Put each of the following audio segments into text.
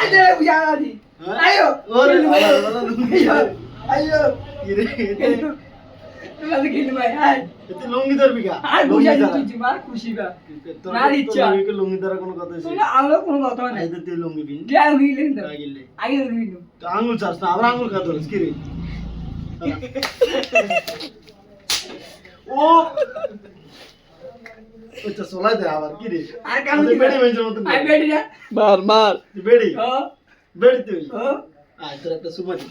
আরে বুঝানি আয়ো ওরে বাবা লুঙ্গি আয়ো কি রে তোমাদের কিনে ভাই আয় এতে লুঙ্গি ধরবি কা আর বুঝানি তুই মার খুশি বা না ইচ্ছা লুঙ্গি লুঙ্গি ধরা কোনো কথা আছে তোমরা আমরা কোনো কথা নাই এতে তুই লুঙ্গি পিন দিয়া গিলে না গিলে আগে গিলো তো আঙ্গুল চাস না আবার আঙ্গুল কা ধরস কি রে ও আচ্ছা সোলাই দে আবার কি রে আর কাম বেড়ি মেঞ্জের মতন আই বেডি না মার তুই বেড়ি ও বেড়ি তুই ও আয় তোর একটা সুমা দি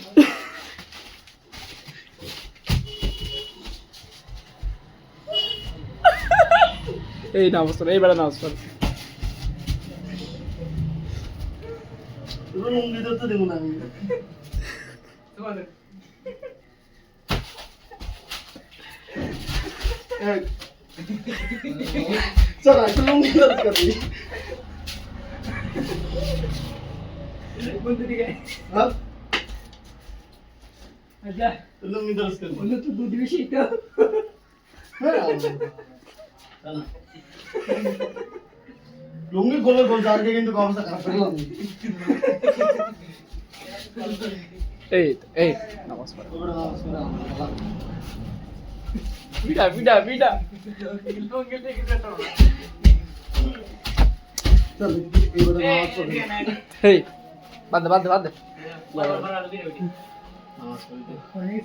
এই নামাজ পড় এই বেড়া নামাজ পড় তোর লুঙ্গি ধরতে দেবো না আমি তোমাদের চল একটা লুঙ্গি ধরতে করবি বন্ধু দিকে হ্যাঁ আচ্ছা লুঙ্গি ধরতে করবি বন্ধু তো দুধ বেশি তো লুঙ্গি খোলে খোল যারকে কিন্তু অবস্থা খারাপ করলাম এই নামাজ পড় বিডা চল এবারে নামাজ পড়ি এই বাদ দে নামাজ পড়ি অনেক